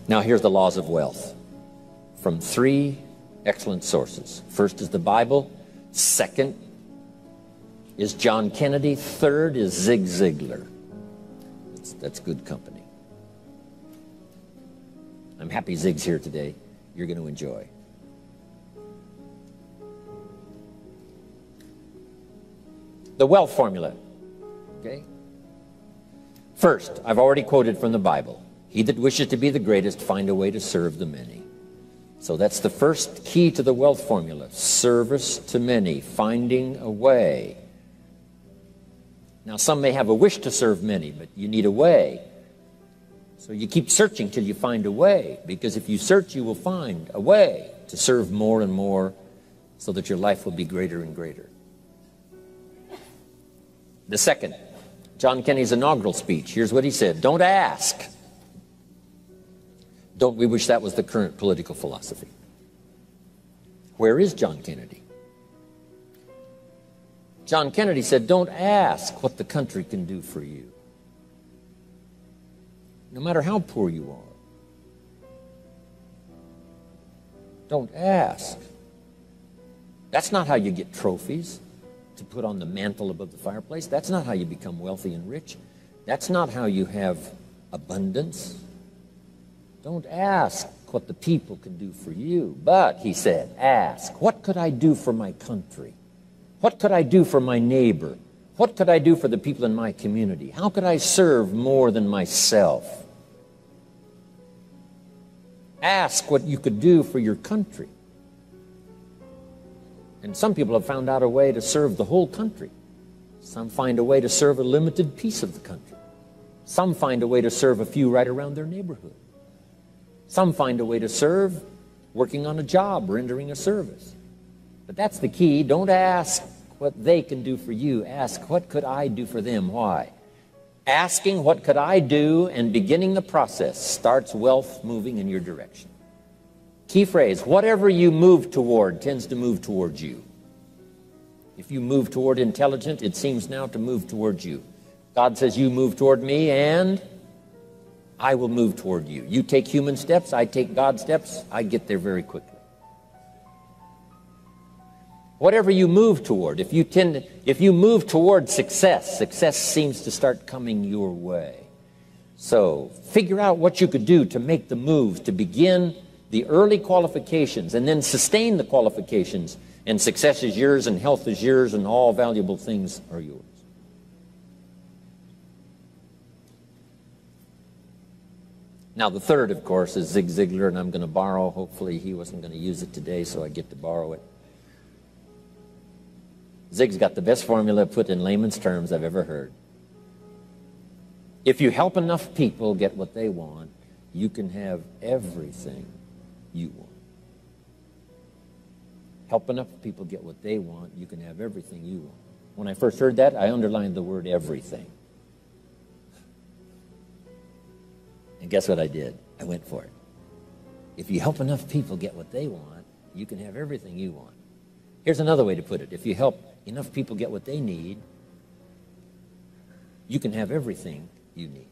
Now here's the laws of wealth from three excellent sources. First is the Bible. Second is John Kennedy. Third is Zig Ziglar. That's good company. I'm happy Zig's here today. You're going to enjoy. The wealth formula. Okay? First, I've already quoted from the Bible. He that wishes to be the greatest, find a way to serve the many. So that's the first key to the wealth formula. Service to many, finding a way. Now, some may have a wish to serve many, but you need a way. So you keep searching till you find a way, because if you search, you will find a way to serve more and more so that your life will be greater and greater. The second, John Kennedy's inaugural speech. Here's what he said. Don't ask. Don't we wish that was the current political philosophy? Where is John Kennedy? John Kennedy said, don't ask what the country can do for you. No matter how poor you are. Don't ask. That's not how you get trophies to put on the mantle above the fireplace. That's not how you become wealthy and rich. That's not how you have abundance. Don't ask what the people can do for you. But, he said, ask, what could I do for my country? What could I do for my neighbor? What could I do for the people in my community? How could I serve more than myself? Ask what you could do for your country. And some people have found out a way to serve the whole country. Some find a way to serve a limited piece of the country. Some find a way to serve a few right around their neighborhood. Some find a way to serve working on a job, rendering a service. But that's the key. Don't ask what they can do for you. Ask, what could I do for them? Why? Asking, what could I do, and beginning the process starts wealth moving in your direction. Key phrase, whatever you move toward tends to move towards you. If you move toward intelligent, it seems now to move towards you. God says, you move toward me, and I will move toward you. You take human steps, I take God's steps, I get there very quickly. Whatever you move toward, if you move toward success, success seems to start coming your way. So figure out what you could do to make the moves, to begin the early qualifications, and then sustain the qualifications, and success is yours, and health is yours, and all valuable things are yours. Now, the third, of course, is Zig Ziglar, and I'm going to borrow. Hopefully, he wasn't going to use it today, so I get to borrow it. Zig's got the best formula put in layman's terms I've ever heard. If you help enough people get what they want, you can have everything you want. Help enough people get what they want, you can have everything you want. When I first heard that, I underlined the word everything. And guess what I did? I went for it. If you help enough people get what they want, you can have everything you want. Here's another way to put it. If you help enough people get what they need, you can have everything you need.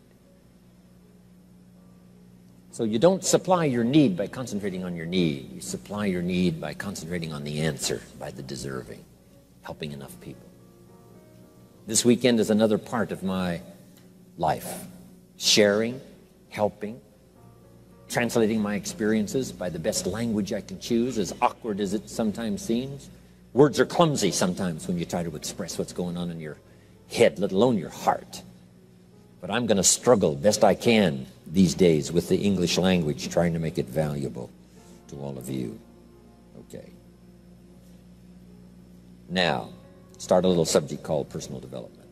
So you don't supply your need by concentrating on your need. You supply your need by concentrating on the answer, by the deserving, helping enough people. This weekend is another part of my life. Sharing, helping, translating my experiences by the best language I can choose, as awkward as it sometimes seems. Words are clumsy sometimes when you try to express what's going on in your head, let alone your heart. But I'm going to struggle best I can these days with the English language, trying to make it valuable to all of you. Okay. Now, start a little subject called personal development.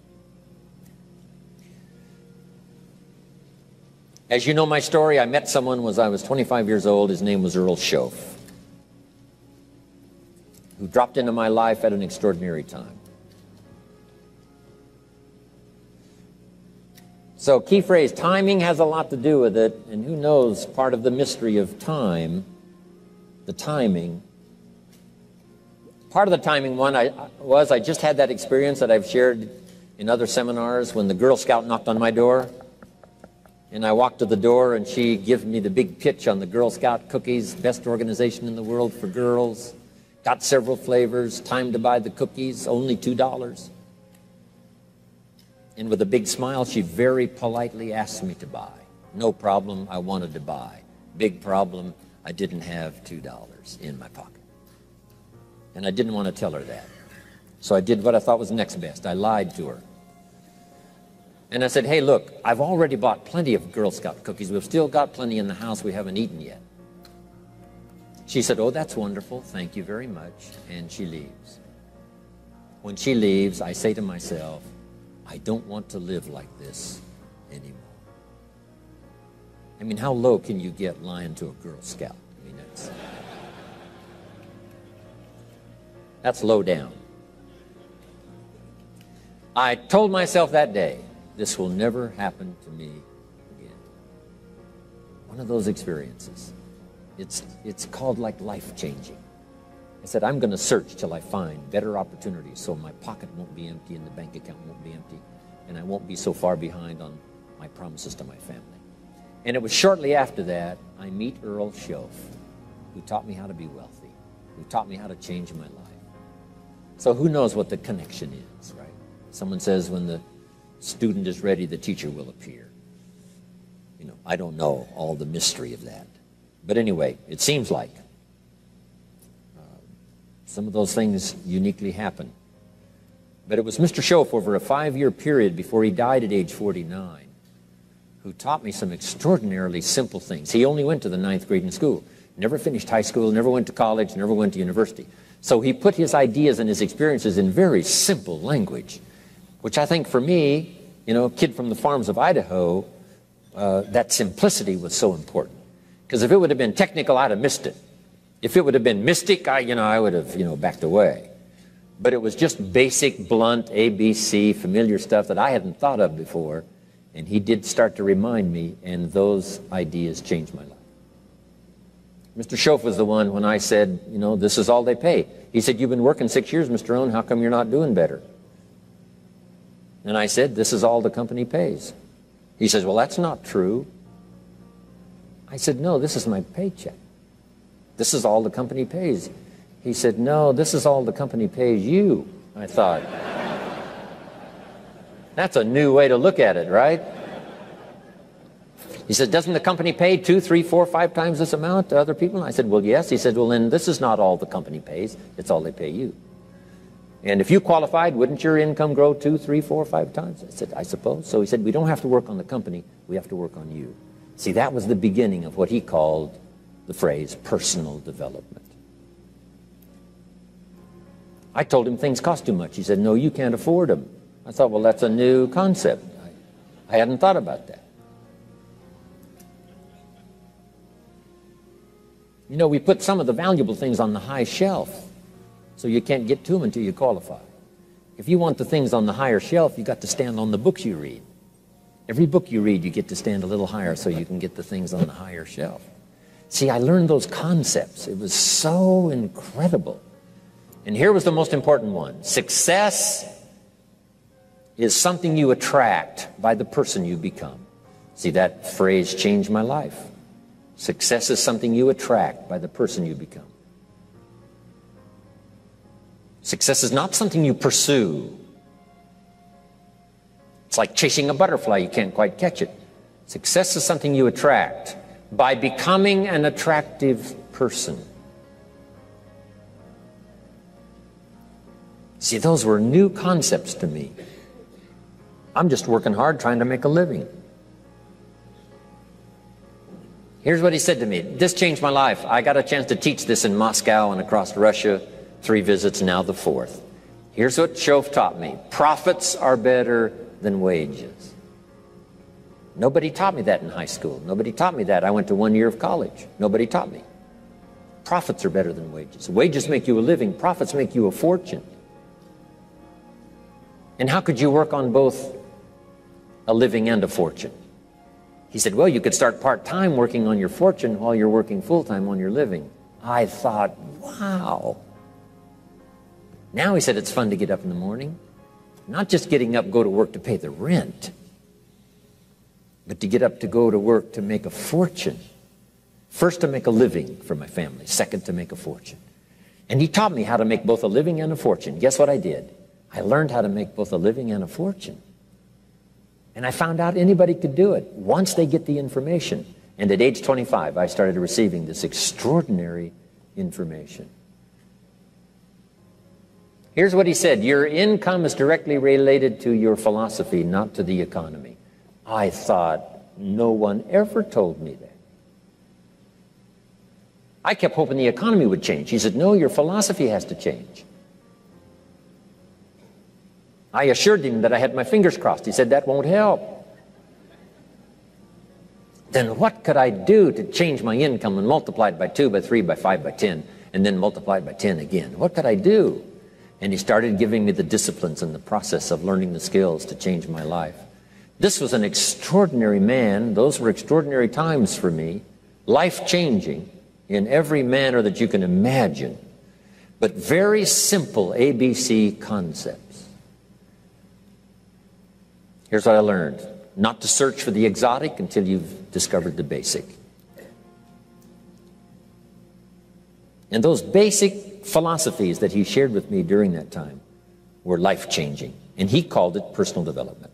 As you know my story, I met someone when I was 25 years old. His name was Earl Schoaf, who dropped into my life at an extraordinary time. So, key phrase, timing has a lot to do with it, and who knows, part of the mystery of time, the timing. Part of the timing one I just had that experience that I've shared in other seminars when the Girl Scout knocked on my door. And I walked to the door, and she gave me the big pitch on the Girl Scout cookies, best organization in the world for girls. Got several flavors, time to buy the cookies, only $2. And with a big smile, she very politely asked me to buy. No problem, I wanted to buy. Big problem, I didn't have $2 in my pocket. And I didn't want to tell her that. So I did what I thought was next best. I lied to her. And I said, hey, look, I've already bought plenty of Girl Scout cookies. We've still got plenty in the house we haven't eaten yet. She said, oh, that's wonderful. Thank you very much. And she leaves. When she leaves, I say to myself, I don't want to live like this anymore. I mean, how low can you get lying to a Girl Scout? I mean, that's low down. I told myself that day, this will never happen to me again. One of those experiences. It's called like life-changing. I said, I'm going to search till I find better opportunities so my pocket won't be empty and the bank account won't be empty, and I won't be so far behind on my promises to my family. And it was shortly after that I meet Earl Schoaf, who taught me how to be wealthy, who taught me how to change my life. So who knows what the connection is, right? Someone says when the student is ready, the teacher will appear. You know, I don't know all the mystery of that. But anyway, it seems like some of those things uniquely happen. But it was Mr. Schoaf over a 5-year period before he died at age 49 who taught me some extraordinarily simple things. He only went to the 9th grade in school, never finished high school, never went to college, never went to university. So he put his ideas and his experiences in very simple language, which I think for me, you know, a kid from the farms of Idaho, that simplicity was so important. Because if it would have been technical, I'd have missed it. If it would have been mystic, I would have, backed away. But it was just basic, blunt, ABC, familiar stuff that I hadn't thought of before. And he did start to remind me, and those ideas changed my life. Mr. Schoaf was the one when I said, this is all they pay. He said, you've been working 6 years, Mr. Owen, how come you're not doing better? And I said, this is all the company pays. He says, well, that's not true. I said, no, this is my paycheck. This is all the company pays. He said, no, this is all the company pays you. I thought, that's a new way to look at it, right? He said, doesn't the company pay 2, 3, 4, 5 times this amount to other people? And I said, well, yes. He said, well, then this is not all the company pays. It's all they pay you. And if you qualified, wouldn't your income grow 2, 3, 4, 5 times? I said, I suppose. So he said, we don't have to work on the company. We have to work on you. See, that was the beginning of what he called the phrase personal development. I told him things cost too much. He said, no, you can't afford them. I thought, well, that's a new concept. I hadn't thought about that. We put some of the valuable things on the high shelf, so you can't get to them until you qualify. If you want the things on the higher shelf, you've got to stand on the books you read. Every book you read, you get to stand a little higher so you can get the things on the higher shelf. See, I learned those concepts. It was so incredible. And here was the most important one. Success is something you attract by the person you become. See, that phrase changed my life. Success is something you attract by the person you become. Success is not something you pursue. It's like chasing a butterfly. You can't quite catch it. Success is something you attract by becoming an attractive person. See, those were new concepts to me. I'm just working hard trying to make a living. Here's what he said to me. This changed my life. I got a chance to teach this in Moscow and across Russia. 3 visits, now the 4th. Here's what Schoaf taught me. Profits are better than wages. Nobody taught me that in high school. Nobody taught me that. I went to 1 year of college. Nobody taught me. Profits are better than wages. Wages make you a living. Profits make you a fortune. And how could you work on both a living and a fortune? He said, well, you could start part-time working on your fortune while you're working full-time on your living. I thought, wow. Now, he said, it's fun to get up in the morning. Not just getting up, go to work to pay the rent. but to get up to go to work to make a fortune. First, to make a living for my family. Second, to make a fortune. And he taught me how to make both a living and a fortune. Guess what I did? I learned how to make both a living and a fortune. And I found out anybody could do it once they get the information. And at age 25, I started receiving this extraordinary information. Here's what he said: your income is directly related to your philosophy, not to the economy. I thought, no one ever told me that. I kept hoping the economy would change. He said, no, your philosophy has to change. I assured him that I had my fingers crossed. He said, that won't help. Then what could I do to change my income and multiply it by 2, by 3, by 5, by 10, and then multiply it by 10 again? What could I do? And he started giving me the disciplines and the process of learning the skills to change my life. This was an extraordinary man. Those were extraordinary times for me, life-changing in every manner that you can imagine, but very simple ABC concepts. Here's what I learned: not to search for the exotic until you've discovered the basic. And those basic philosophies that he shared with me during that time were life-changing, and he called it personal development.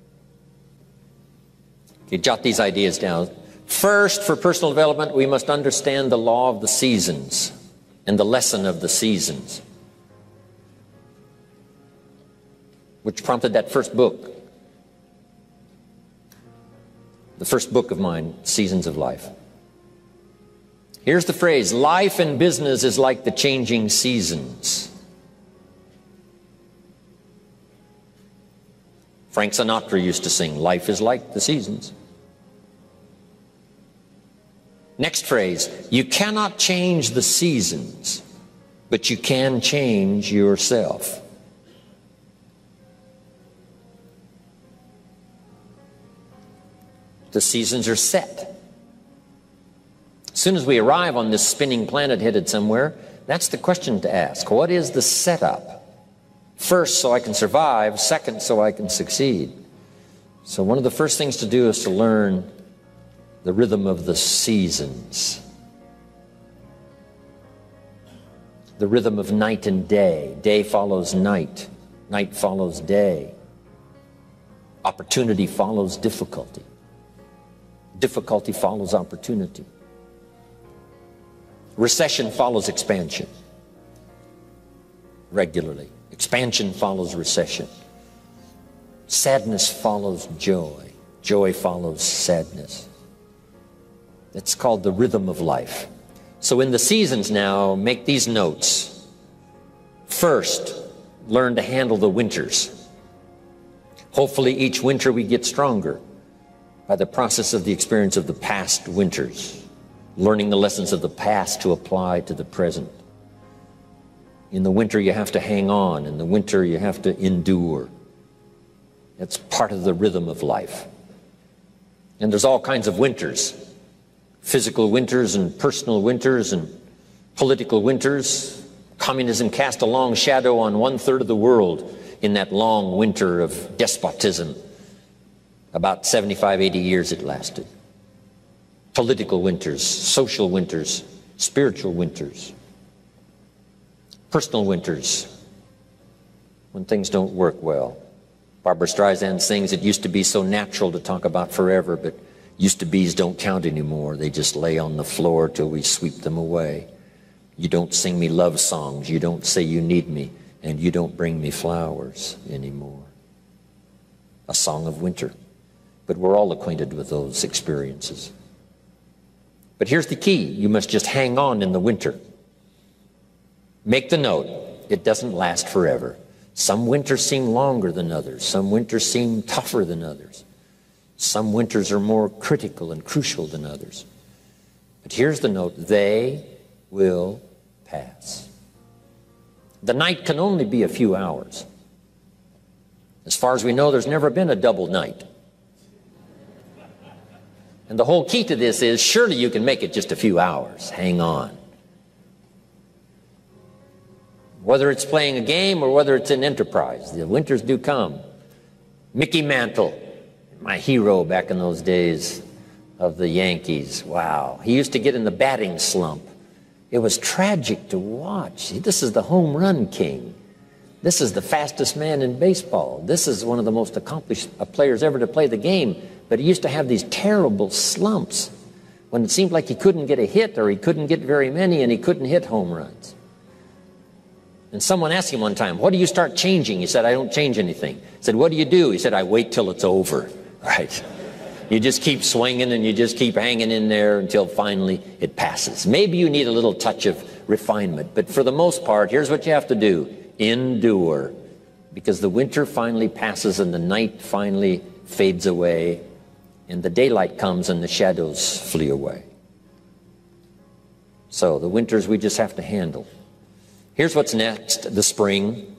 Okay, jot these ideas down. First, for personal development, we must understand the law of the seasons and the lesson of the seasons, which prompted that first book, the first book of mine, Seasons of Life. Here's the phrase: life in business is like the changing seasons. Frank Sinatra used to sing, life is like the seasons. Next phrase: you cannot change the seasons, but you can change yourself. The seasons are set. As soon as we arrive on this spinning planet headed somewhere, that's the question to ask. What is the setup? First, so I can survive. Second, so I can succeed. So one of the first things to do is to learn the rhythm of the seasons. The rhythm of night and day. Day follows night. Night follows day. Opportunity follows difficulty. Difficulty follows opportunity. Recession follows expansion. Regularly. Expansion follows recession. Sadness follows joy. Joy follows sadness. It's called the rhythm of life. So in the seasons now, make these notes. First, learn to handle the winters. Hopefully each winter we get stronger by the process of the experience of the past winters, learning the lessons of the past to apply to the present. In the winter you have to hang on. In the winter you have to endure. It's part of the rhythm of life. And there's all kinds of winters. Physical winters and personal winters and political winters. Communism cast a long shadow on 1/3 of the world in that long winter of despotism. About 75, 80 years it lasted. Political winters, social winters, spiritual winters, personal winters, when things don't work well. Barbara Streisand sings, it used to be so natural to talk about forever, but used to be's don't count anymore. They just lay on the floor till we sweep them away. You don't sing me love songs, you don't say you need me, and you don't bring me flowers anymore. A song of winter. But we're all acquainted with those experiences. But here's the key. You must just hang on in the winter. Make the note. It doesn't last forever. Some winters seem longer than others. Some winters seem tougher than others. Some winters are more critical and crucial than others. But here's the note. They will pass. The night can only be a few hours. As far as we know, there's never been a double night. And the whole key to this is, surely you can make it just a few hours. Hang on. Whether it's playing a game or whether it's an enterprise, the winters do come. Mickey Mantle, my hero back in those days of the Yankees. Wow. He used to get in the batting slump. It was tragic to watch. This is the home run king. This is the fastest man in baseball. This is one of the most accomplished players ever to play the game. But he used to have these terrible slumps when it seemed like he couldn't get a hit, or he couldn't get very many, and he couldn't hit home runs. And someone asked him one time, what do you start changing? He said, I don't change anything. He said, what do you do? He said, I wait till it's over. Right? You just keep swinging and you just keep hanging in there until finally it passes. Maybe you need a little touch of refinement, but for the most part, here's what you have to do. Endure. Because the winter finally passes and the night finally fades away and the daylight comes and the shadows flee away. So the winters we just have to handle. Here's what's next, the spring.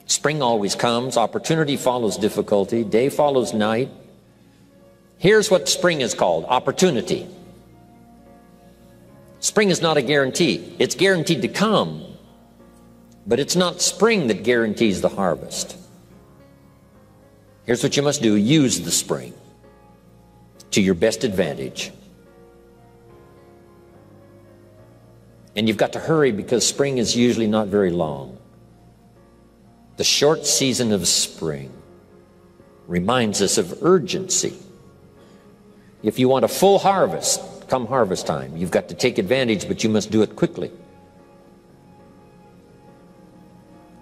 Spring always comes. Opportunity follows difficulty. Day follows night. Here's what spring is called, opportunity. Spring is not a guarantee. It's guaranteed to come, but it's not spring that guarantees the harvest. Here's what you must do. Use the spring to your best advantage. And you've got to hurry because spring is usually not very long. The short season of spring reminds us of urgency. If you want a full harvest, come harvest time, you've got to take advantage, but you must do it quickly.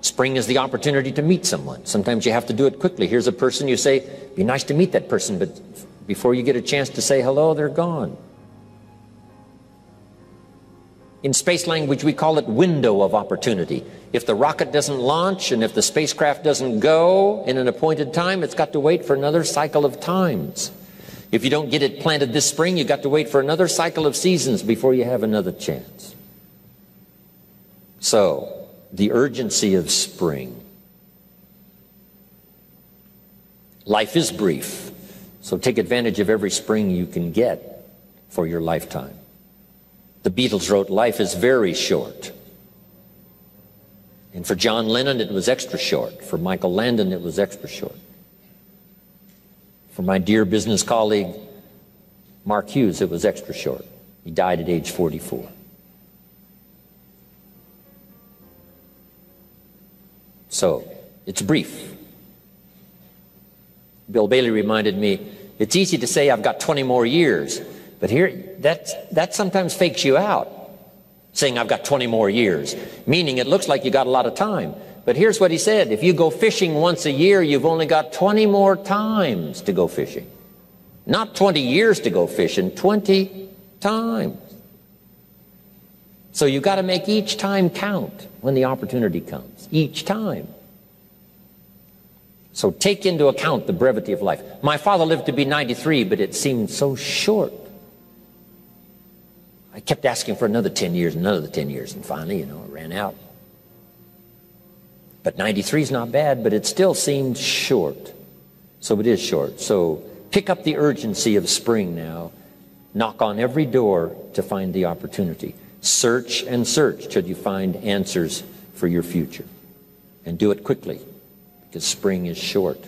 Spring is the opportunity to meet someone. Sometimes you have to do it quickly. Here's a person, you say, be nice to meet that person, but before you get a chance to say hello, they're gone. In space language, we call it window of opportunity. If the rocket doesn't launch and if the spacecraft doesn't go in an appointed time, it's got to wait for another cycle of times. If you don't get it planted this spring, you've got to wait for another cycle of seasons before you have another chance. So, the urgency of spring. Life is brief, so take advantage of every spring you can get for your lifetime. The Beatles wrote, life is very short. And for John Lennon, it was extra short. For Michael Landon, it was extra short. For my dear business colleague, Mark Hughes, it was extra short. He died at age 44. So, it's brief. Bill Bailey reminded me, it's easy to say I've got 20 more years. But here, that sometimes fakes you out, saying I've got 20 more years, meaning it looks like you got a lot of time. But here's what he said, if you go fishing once a year, you've only got 20 more times to go fishing. Not 20 years to go fishing, 20 times. So you've got to make each time count when the opportunity comes, each time. So take into account the brevity of life. My father lived to be 93, but it seemed so short. I kept asking for another 10 years, another 10 years, and finally, it ran out. But 93 is not bad, but it still seemed short. So it is short. So pick up the urgency of spring now. Knock on every door to find the opportunity. Search and search till you find answers for your future. And do it quickly, because spring is short.